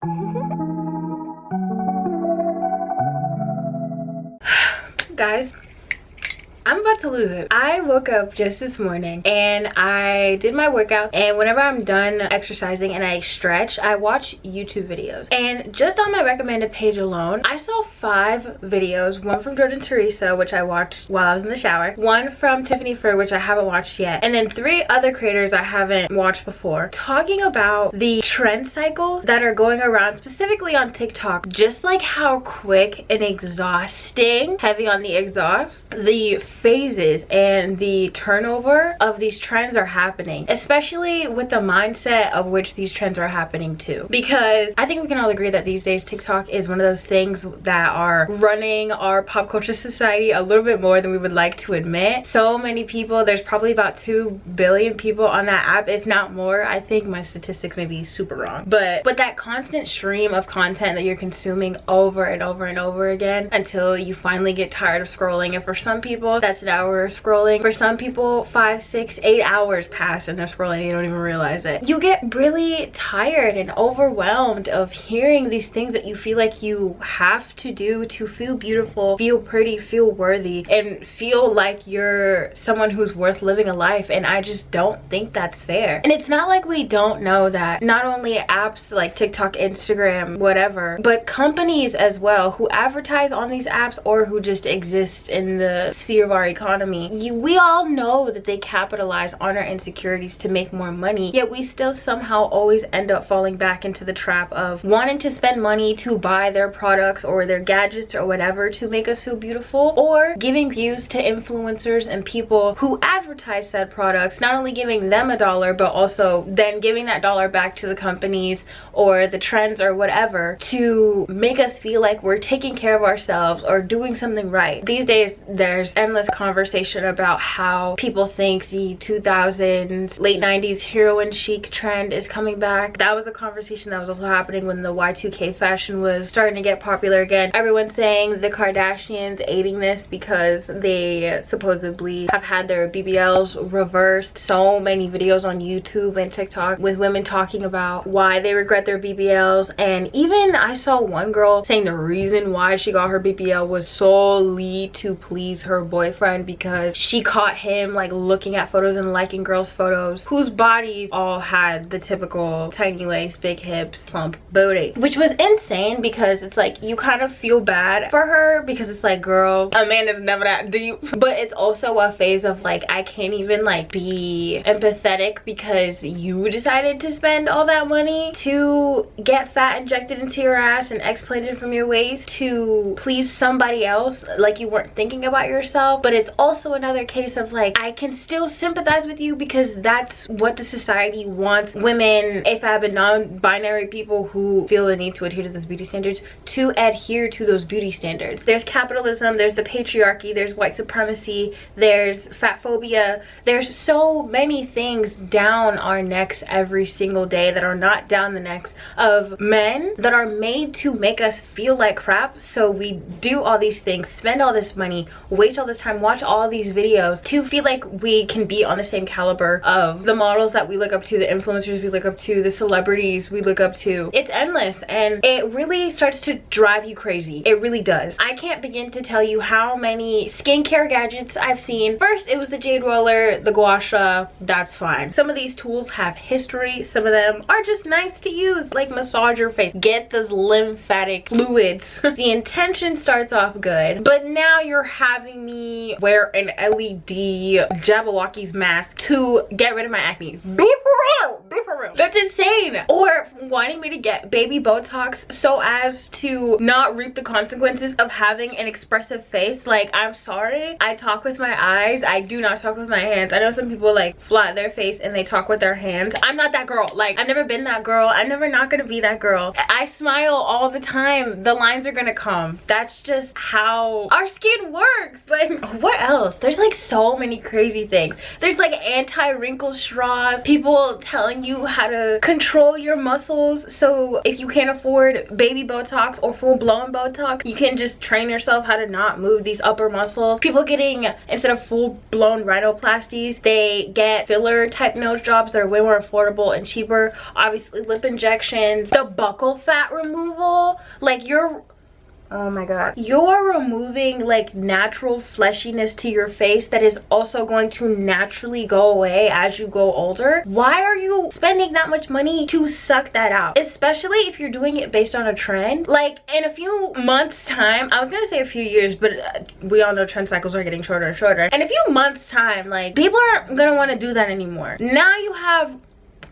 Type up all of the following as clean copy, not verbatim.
Guys, I'm about to lose it. I woke up just this morning and I did my workout, and whenever I'm done exercising and I stretch, I watch YouTube videos. And just on my recommended page alone, I saw 5 videos. One from Jordan Teresa, which I watched while I was in the shower. One from Tiffany Fur, which I haven't watched yet. And then 3 other creators I haven't watched before, talking about the trend cycles that are going around specifically on TikTok. Just like how quick and exhausting, heavy on the exhaust, the phases and the turnover of these trends are happening, especially with the mindset of which these trends are happening to. Because I think we can all agree that these days TikTok is one of those things that are running our pop culture society a little bit more than we would like to admit. So many people, there's probably about 2 billion people on that app, if not more. I think my statistics may be super wrong, but that constant stream of content that you're consuming over and over and over again until you finally get tired of scrolling. And for some people that's an hour of scrolling. For some people 5, 6, 8 hours pass and they're scrolling and you don't even realize it. You get really tired and overwhelmed of hearing these things that you feel like you have to do to feel beautiful, feel pretty, feel worthy, and feel like you're someone who's worth living a life. And I just don't think that's fair. And it's not like we don't know that not only apps like TikTok, Instagram, whatever, but companies as well who advertise on these apps or who just exist in the sphere of our economy, we all know that they capitalize on our insecurities to make more money, yet we still somehow always end up falling back into the trap of wanting to spend money to buy their products or their gadgets or whatever to make us feel beautiful, or giving views to influencers and people who advertise said products, not only giving them $1 but also then giving that dollar back to the companies or the trends or whatever to make us feel like we're taking care of ourselves or doing something right. These days there's endless conversation about how people think the 2000s, late 90s heroin chic trend is coming back. That was a conversation that was also happening when the Y2K fashion was starting to get popular again. Everyone's saying the Kardashians aiding this because they supposedly have had their BBLs reversed. So many videos on YouTube and TikTok with women talking about why they regret their BBLs. And even I saw one girl saying the reason why she got her BBL was solely to please her boyfriend because she caught him like looking at photos and liking girls' photos whose bodies all had the typical tiny waist, big hips, plump booty, which was insane because it's like you kind of feel bad for her because it's like, girl, a man is never that deep. But it's also a phase of like, I can't even like be empathetic because you decided to spend all that money to get fat injected into your ass and explanted from your waist to please somebody else, like you weren't thinking about yourself. But it's also another case of like, I can still sympathize with you because that's what the society wants women, AFAB, and non-binary people who feel the need to adhere to those beauty standards to adhere to those beauty standards. There's capitalism, there's the patriarchy, there's white supremacy, there's fat phobia, there's so many things down our necks every single day that are not down the necks of men that are made to make us feel like crap. So we do all these things, spend all this money, waste all this time, watch all these videos to feel like we can be on the same caliber of the models that we look up to, the influencers we look up to, the celebrities we look up to. It's endless and it really starts to drive you crazy. It really does. I can't begin to tell you how many skincare gadgets I've seen. First it was the jade roller, the gua sha, that's fine. Some of these tools have history, some of them are just nice to use, like massage your face, get those lymphatic fluids. The intention starts off good, but now you're having me wear an LED Jabberwocky's mask to get rid of my acne. Be for real, be for real. That's insane. Or wanting me to get baby Botox so as to not reap the consequences of having an expressive face. Like, I'm sorry, I talk with my eyes, I do not talk with my hands. I know some people like flat their face and they talk with their hands. I'm not that girl. Like, I've never been that girl. I'm never not gonna be that girl. I smile all the time. The lines are gonna come. That's just how our skin works. Like, what else? There's like so many crazy things. There's like anti-wrinkle straws, people telling you how to control your muscles. So if you can't afford baby Botox or full-blown Botox, you can just train yourself how to not move these upper muscles. People getting, instead of full-blown rhinoplasties, they get filler type nose jobs that are way more affordable and cheaper. Obviously lip injections, the buccal fat removal, like oh my god, you're removing like natural fleshiness to your face that is also going to naturally go away as you grow older. Why are you spending that much money to suck that out? Especially if you're doing it based on a trend. Like in a few months time, I was gonna say a few years, but we all know trend cycles are getting shorter and shorter. In a few months time, like people aren't gonna want to do that anymore. Now you have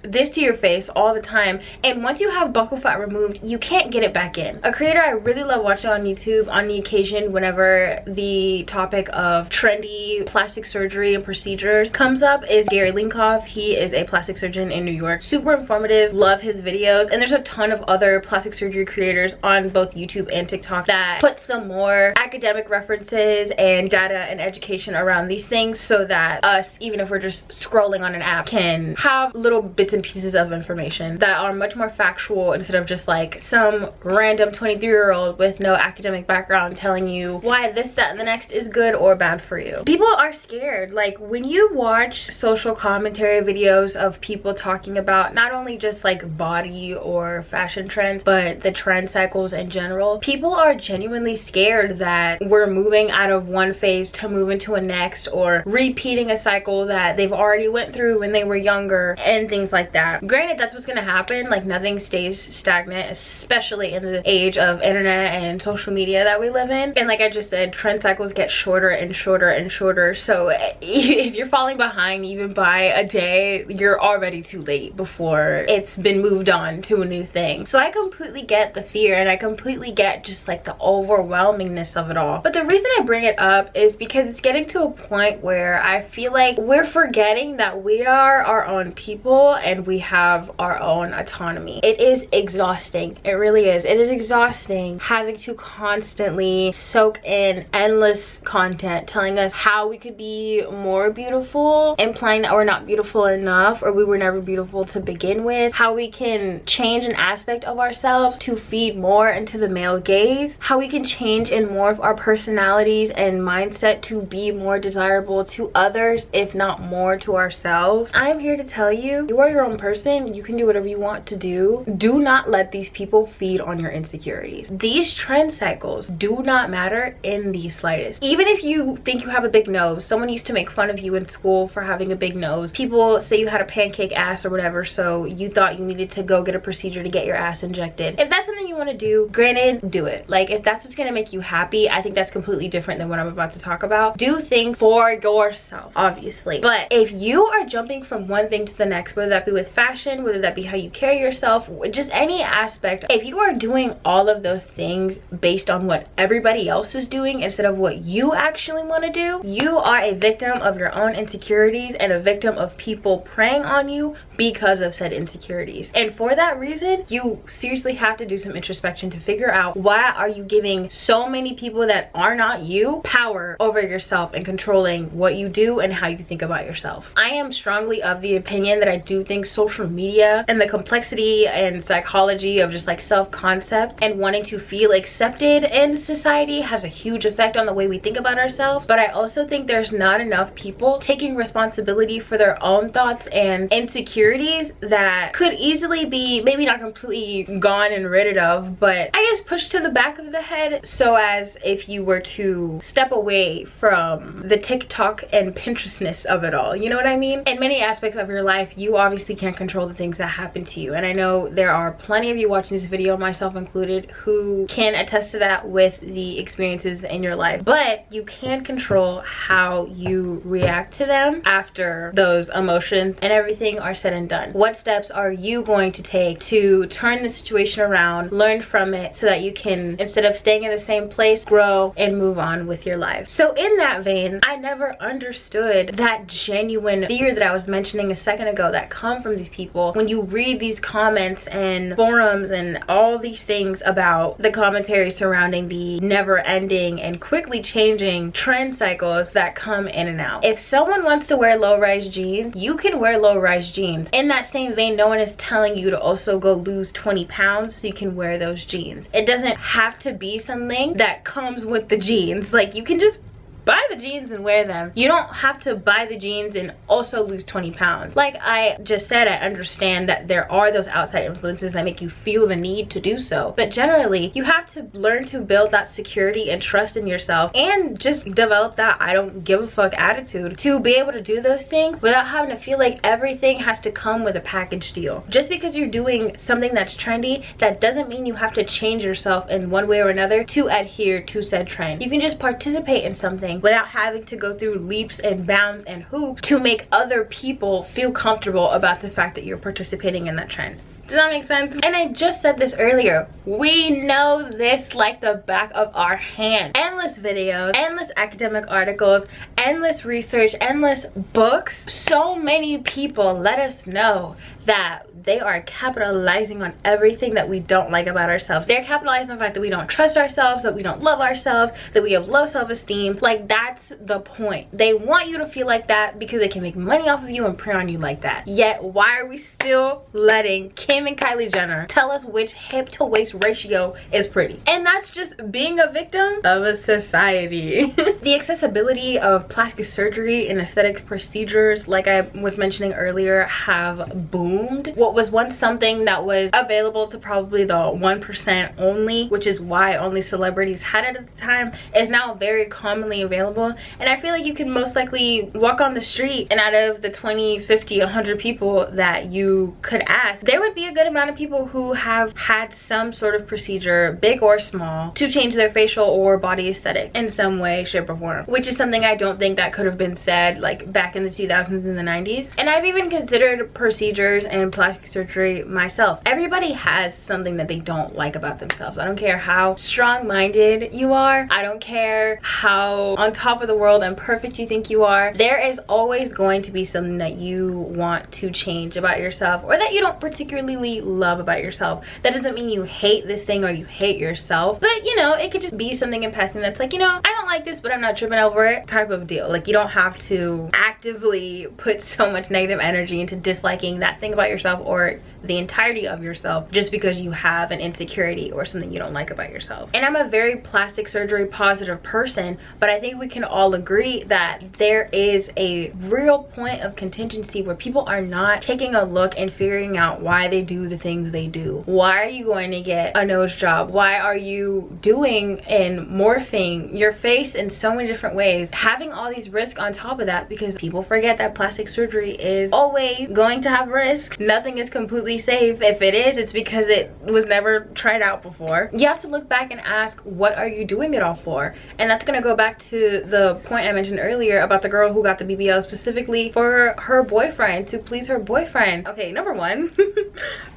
this to your face all the time, and once you have buccal fat removed, you can't get it back in. A creator I really love watching on YouTube on the occasion whenever the topic of trendy plastic surgery and procedures comes up is Gary Linkoff. He is a plastic surgeon in New York. Super informative, love his videos, and there's a ton of other plastic surgery creators on both YouTube and TikTok that put some more academic references and data and education around these things so that us, even if we're just scrolling on an app, can have little bits and pieces of information that are much more factual instead of just like some random 23-year-old with no academic background telling you why this, that, and the next is good or bad for you. People are scared. Like when you watch social commentary videos of people talking about not only just like body or fashion trends, but the trend cycles in general, people are genuinely scared that we're moving out of one phase to move into a next, or repeating a cycle that they've already went through when they were younger and things like that. Granted, that's what's gonna happen. Like nothing stays stagnant, especially in the age of internet and social media that we live in. And like I just said, trend cycles get shorter and shorter and shorter. So if you're falling behind even by a day, you're already too late before it's been moved on to a new thing. So I completely get the fear, and I completely get just like the overwhelmingness of it all. But the reason I bring it up is because it's getting to a point where I feel like we're forgetting that we are our own people and we have our own autonomy. It is exhausting. It really is. It is exhausting having to constantly soak in endless content telling us how we could be more beautiful, implying that we're not beautiful enough or we were never beautiful to begin with, how we can change an aspect of ourselves to feed more into the male gaze, how we can change and morph our personalities and mindset to be more desirable to others, if not more to ourselves. I'm here to tell you, you are your own person. You can do whatever you want to do. Do not let these people feed on your insecurities. These trend cycles do not matter in the slightest. Even if you think you have a big nose, someone used to make fun of you in school for having a big nose. People say you had a pancake ass or whatever, so you thought you needed to go get a procedure to get your ass injected. If that's something you want to do, granted, do it. Like if that's what's gonna make you happy, I think that's completely different than what I'm about to talk about. Do things for yourself, obviously. But if you are jumping from one thing to the next, whether that be with fashion, whether that be how you carry yourself, just any aspect, if you are doing all of those things based on what everybody else is doing instead of what you actually want to do, you are a victim of your own insecurities and a victim of people preying on you because of said insecurities. And for that reason, you seriously have to do some introspection to figure out, why are you giving so many people that are not you power over yourself and controlling what you do and how you think about yourself. I am strongly of the opinion that I do think social media and the complexity and psychology of just like self-concept and wanting to feel accepted in society has a huge effect on the way we think about ourselves. But I also think there's not enough people taking responsibility for their own thoughts and insecurities that could easily be maybe not completely gone and rid of, but I guess pushed to the back of the head, so as if you were to step away from the TikTok and Pinterestness of it all. You know what I mean? In many aspects of your life, you obviously can't control the things that happen to you, and I know there are plenty of you watching this video, myself included, who can attest to that with the experiences in your life. But you can control how you react to them after those emotions and everything are said and done. What steps are you going to take to turn the situation around, learn learn from it so that you can, instead of staying in the same place, grow and move on with your life. So in that vein, I never understood that genuine fear that I was mentioning a second ago that come from these people when you read these comments and forums and all these things about the commentary surrounding the never-ending and quickly changing trend cycles that come in and out. If someone wants to wear low-rise jeans, you can wear low-rise jeans. In that same vein, no one is telling you to also go lose 20 pounds so you can wear those jeans. It doesn't have to be something that comes with the jeans. Like, you can just buy the jeans and wear them. You don't have to buy the jeans and also lose 20 pounds. Like I just said, I understand that there are those outside influences that make you feel the need to do so. But generally, you have to learn to build that security and trust in yourself and just develop that I don't give a fuck attitude to be able to do those things without having to feel like everything has to come with a package deal. Just because you're doing something that's trendy, that doesn't mean you have to change yourself in one way or another to adhere to said trend. You can just participate in something without having to go through leaps and bounds and hoops to make other people feel comfortable about the fact that you're participating in that trend. Does that make sense? And I just said this earlier. We know this like the back of our hand. Endless videos, endless academic articles, endless research, endless books. So many people let us know that they are capitalizing on everything that we don't like about ourselves. They're capitalizing on the fact that we don't trust ourselves, that we don't love ourselves, that we have low self-esteem. Like, that's the point. They want you to feel like that because they can make money off of you and prey on you like that. Yet, why are we still letting Kim and Kylie Jenner tell us which hip to waist ratio is pretty? And that's just being a victim of a society. The accessibility of plastic surgery and aesthetic procedures, like I was mentioning earlier, have boomed. What was once something that was available to probably the 1% only, which is why only celebrities had it at the time, is now very commonly available. And I feel like you can most likely walk on the street and out of the 20, 50, 100 people that you could ask, there would be a good amount of people who have had some sort of procedure, big or small, to change their facial or body aesthetic in some way, shape, or form, which is something I don't think that could have been said like back in the 2000s and the 90s. And I've even considered procedures and plastic surgery myself. Everybody has something that they don't like about themselves. I don't care how strong-minded you are. I don't care how on top of the world and perfect you think you are. There is always going to be something that you want to change about yourself or that you don't particularly love about yourself. That doesn't mean you hate this thing or you hate yourself, but you know, it could just be something in passing that's like, you know, I don't like this, but I'm not tripping over it type of deal. Like, you don't have to actively put so much negative energy into disliking that thing about yourself or the entirety of yourself just because you have an insecurity or something you don't like about yourself. And I'm a very plastic surgery positive person, but I think we can all agree that there is a real point of contingency where people are not taking a look and figuring out why they do the things they do. Why are you going to get a nose job? Why are you doing and morphing your face in so many different ways? Having all these risks on top of that, because people forget that plastic surgery is always going to have risks. Nothing is completely safe. If it is, it's because it was never tried out before. You have to look back and ask, what are you doing it all for? And that's gonna go back to the point I mentioned earlier about the girl who got the BBL specifically for her boyfriend, to please her boyfriend. Okay, number one,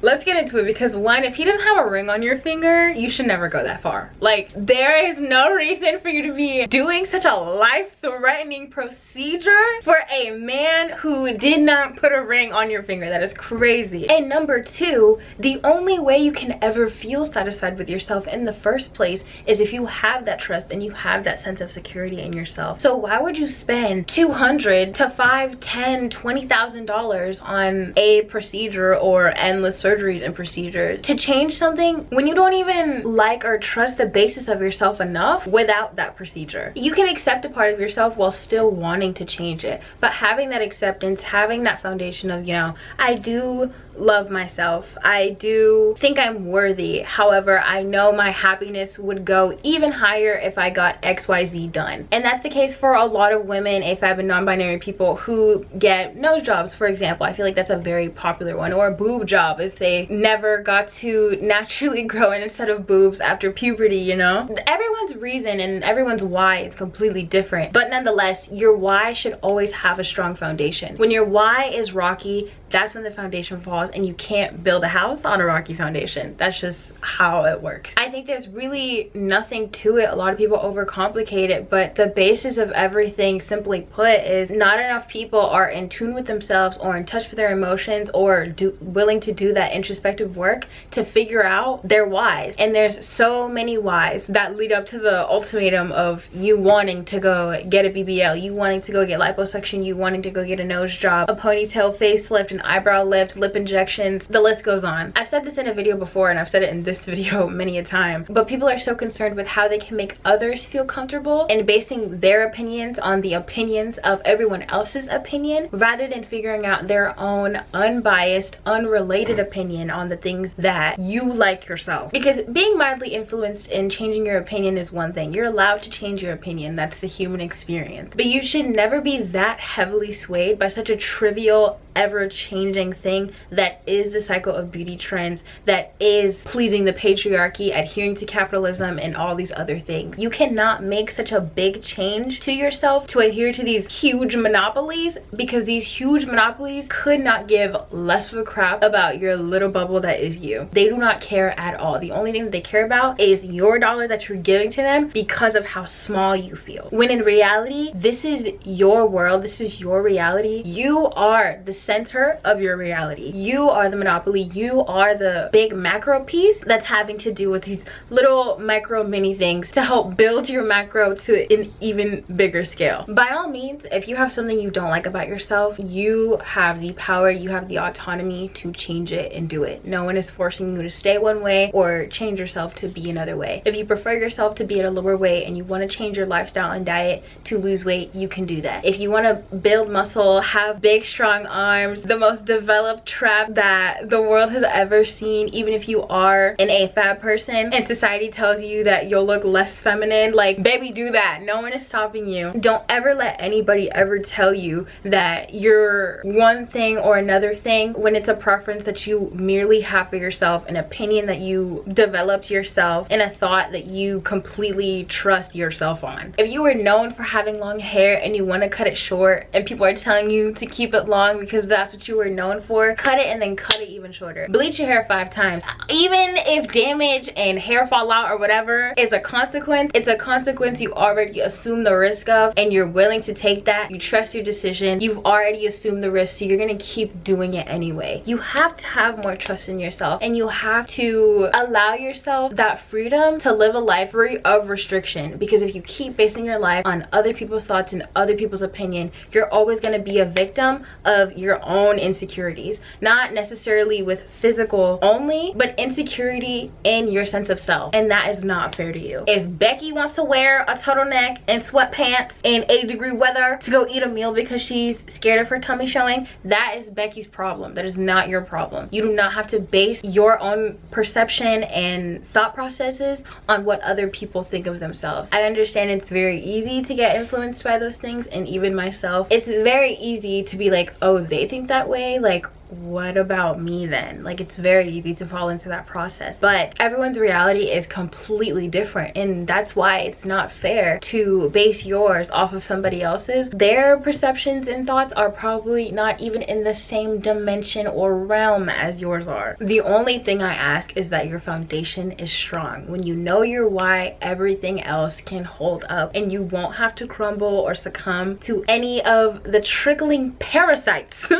let's get into it, because one, if he doesn't have a ring on your finger, you should never go that far. Like, there is no reason for you to be doing such a life-threatening procedure for a man who did not put a ring on your finger. That is crazy. And number two, the only way you can ever feel satisfied with yourself in the first place is if you have that trust and you have that sense of security in yourself. So why would you spend $200 to $5, $10, $20,000 on a procedure or endless surgeries and procedures to change something when you don't even like or trust the basis of yourself enough without that procedure? You can accept a part of yourself while still wanting to change it, but having that acceptance, having that foundation of, you know, I do love myself, I do think I'm worthy, however I know my happiness would go even higher if I got XYZ done. And that's the case for a lot of women, AFAB and non-binary people who get nose jobs, for example. I feel like that's a very popular one, or a boob job if they never got to naturally grow in a set of boobs after puberty, you know? Everyone's reason and everyone's why is completely different, but nonetheless, your why should always have a strong foundation. When your why is rocky, that's when the foundation falls, and you can't build a house on a rocky foundation. That's just how it works. I think there's really nothing to it. A lot of people overcomplicate it, but the basis of everything, simply put, is not enough people are in tune with themselves or in touch with their emotions or willing to do that introspective work to figure out their whys. And there's so many whys that lead up to the ultimatum of you wanting to go get a BBL, you wanting to go get liposuction, you wanting to go get a nose job, a ponytail, facelift, an eyebrow lift, lip injections, the list goes on. I've said this in a video before, and I've said it in this video many a time, but people are so concerned with how they can make others feel comfortable and basing their opinions on the opinions of everyone else's opinion rather than figuring out their own unbiased, unrelated opinion on the things that you like yourself. Because being mildly influenced and changing your opinion is one thing. You're allowed to change your opinion. That's the human experience. But you should never be that heavily swayed by such a trivial, ever-changing thing that is the cycle of beauty trends, that is pleasing the patriarchy, adhering to capitalism, and all these other things. You cannot make such a big change to yourself to adhere to these huge monopolies, because these huge monopolies could not give less of a crap about your little bubble that is you. They do not care at all. The only thing that they care about is your dollar that you're giving to them because of how small you feel. When in reality, this is your world, this is your reality. You are the center of your reality. You are the monopoly. You are the big macro piece that's having to do with these little micro mini things to help build your macro to an even bigger scale. By all means, if you have something you don't like about yourself, you have the power, you have the autonomy to change it and do it. No one is forcing you to stay one way or change yourself to be another way. If you prefer yourself to be at a lower weight and you want to change your lifestyle and diet to lose weight, you can do that. If you want to build muscle, have big strong arms, the most developed trap that the world has ever seen, even if you are an AFAB person and society tells you that you'll look less feminine, like, baby, do that. No one is stopping you. Don't ever let anybody ever tell you that you're one thing or another thing when it's a preference that you merely have for yourself, an opinion that you developed yourself, and a thought that you completely trust yourself on. If you were known for having long hair and you want to cut it short and people are telling you to keep it long because that's what you were known for, cut it and then cut it even shorter. Bleach your hair 5 times. Even if damage and hair fall out or whatever is a consequence, it's a consequence you already assume the risk of, and you're willing to take that. You trust your decision. You've already assumed the risk, so you're gonna keep doing it anyway. You have to have more trust in yourself, and you have to allow yourself that freedom to live a life free of restriction, because if you keep basing your life on other people's thoughts and other people's opinion, you're always going to be a victim of your own insecurities. Not necessarily with physical only, but insecurity in your sense of self, and that is not fair to you. If Becky wants to wear a turtleneck and sweatpants in 80-degree weather to go eat a meal because she's scared of her tummy showing, that is Becky's problem. That is not your problem. You do not have to base your own perception and thought processes on what other people think of themselves. I understand it's very easy to get influenced by those things, and even myself, it's very easy to be like, oh, they think that way, like, what about me then? Like, it's very easy to fall into that process, but everyone's reality is completely different, and that's why it's not fair to base yours off of somebody else's. Their perceptions and thoughts are probably not even in the same dimension or realm as yours are. The only thing I ask is that your foundation is strong. When you know your why, everything else can hold up, and you won't have to crumble or succumb to any of the trickling parasites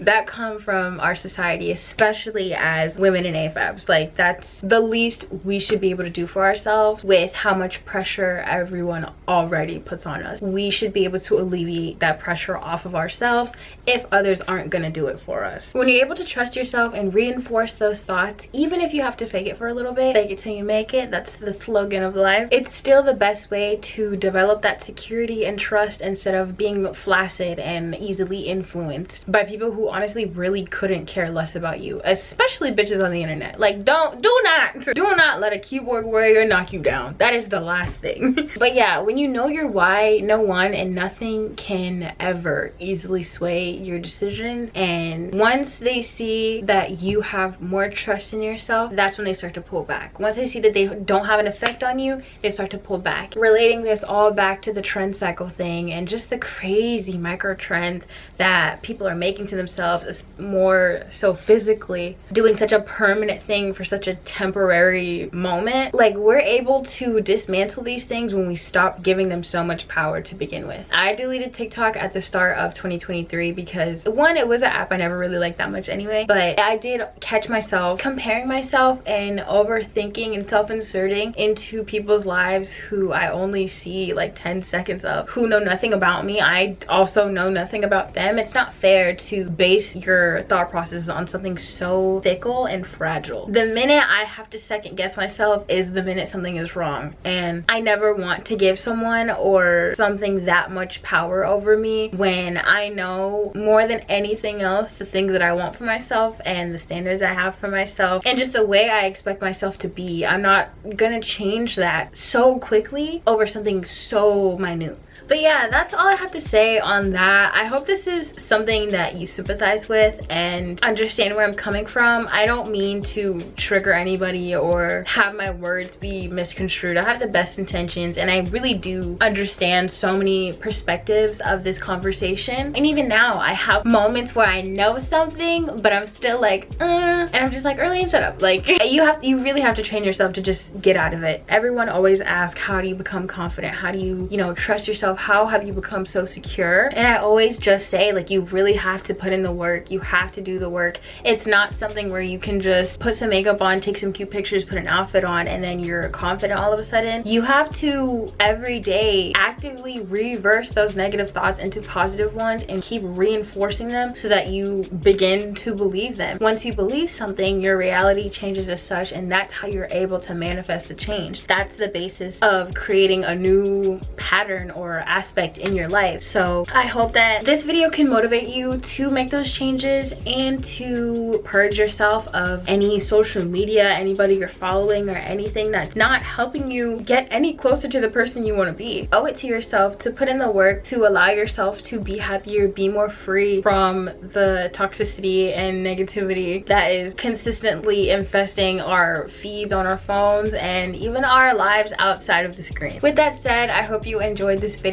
that come from our society, especially as women in AFABs. Like, that's the least we should be able to do for ourselves with how much pressure everyone already puts on us. We should be able to alleviate that pressure off of ourselves if others aren't gonna do it for us. When you're able to trust yourself and reinforce those thoughts, even if you have to fake it for a little bit, fake it till you make it, that's the slogan of life, it's still the best way to develop that security and trust instead of being flaccid and easily influenced by people who honestly really couldn't care less about you, especially bitches on the internet. Like, do not let a keyboard warrior knock you down. That is the last thing. But yeah, when you know your why, no one and nothing can ever easily sway your decisions, and once they see that you have more trust in yourself, that's when they start to pull back. Once they see that they don't have an effect on you, they start to pull back. Relating this all back to the trend cycle thing and just the crazy micro trends that people are making to themselves themselves, more so physically, doing such a permanent thing for such a temporary moment. Like, we're able to dismantle these things when we stop giving them so much power to begin with. I deleted TikTok at the start of 2023 because, one, it was an app I never really liked that much anyway, but I did catch myself comparing myself and overthinking and self-inserting into people's lives who I only see like 10 seconds of, who know nothing about me. I also know nothing about them. It's not fair to base your thought processes on something so fickle and fragile. The minute I have to second guess myself is the minute something is wrong, and I never want to give someone or something that much power over me when I know more than anything else the things that I want for myself and the standards I have for myself and just the way I expect myself to be. I'm not gonna change that so quickly over something so minute. But yeah, that's all I have to say on that. I hope this is something that you sympathize with and understand where I'm coming from. I don't mean to trigger anybody or have my words be misconstrued. I have the best intentions, and I really do understand so many perspectives of this conversation. And even now, I have moments where I know something, but I'm still like, and I'm just like, Irlane, shut up. Like, you really have to train yourself to just get out of it. Everyone always asks, how do you become confident? How do you, trust yourself? How have you become so secure? And I always just say, like, you really have to put in the work. You have to do the work. It's not something where you can just put some makeup on, take some cute pictures, put an outfit on, and then you're confident all of a sudden. You have to every day actively reverse those negative thoughts into positive ones and keep reinforcing them so that you begin to believe them. Once you believe something, your reality changes as such, and that's how you're able to manifest the change. That's the basis of creating a new pattern or aspect in your life. So I hope that this video can motivate you to make those changes and to purge yourself of any social media, anybody you're following, or anything that's not helping you get any closer to the person you want to be. Owe it to yourself to put in the work, to allow yourself to be happier, be more free from the toxicity and negativity that is consistently infesting our feeds on our phones and even our lives outside of the screen. With that said, I hope you enjoyed this video.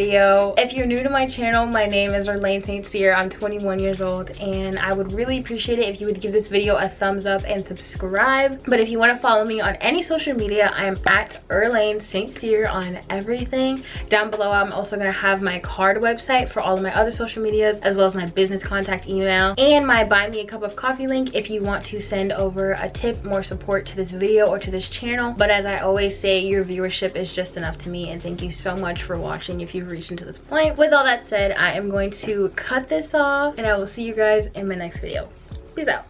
If you're new to my channel, my name is Irlane Saint-Cyr. I'm 21 years old, and I would really appreciate it if you would give this video a thumbs up and subscribe. But if you want to follow me on any social media, I am at Irlane Saint-Cyr on everything. Down below, I'm also going to have my card website for all of my other social medias, as well as my business contact email and my buy me a cup of coffee link if you want to send over a tip, more support to this video or to this channel. But as I always say, your viewership is just enough to me, and thank you so much for watching if you've reached into this point. With all that said, I am going to cut this off, and I will see you guys in my next video. Peace out.